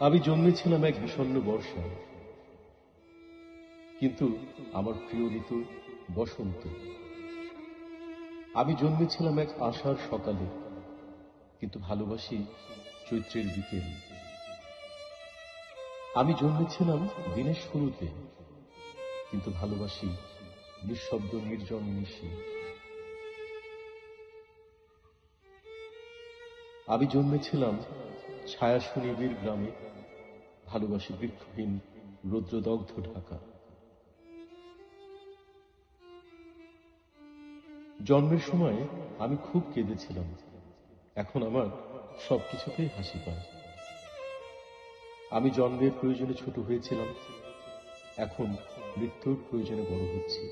আমি জন্মেছিলাম এক বিষণ্ণ বর্ষায়, কিন্তু আমার প্রিয় ঋতু বসন্ত। আমি জন্মেছিলাম এক আশার সকালে, কিন্তু ভালোবাসি চৈত্রের বিকেল। আমি জন্মেছিলাম দিনের শুরুতে, কিন্তু ভালোবাসি নিঃশব্দ নির্জন নিশি। আমি জন্মেছিলাম ছায়া সুনিবিড় গ্রামে, ভালোবাসি বৃক্ষহীন রৌদ্রদগ্ধ ঢাকা। জন্মের সময় আমি খুব কেঁদেছিলাম, এখন আমার সবকিছুতেই হাসি পায়। আমি জন্মের প্রয়োজনে ছোট হয়েছিলাম, এখন মৃত্যুর প্রয়োজনে বড় হচ্ছি।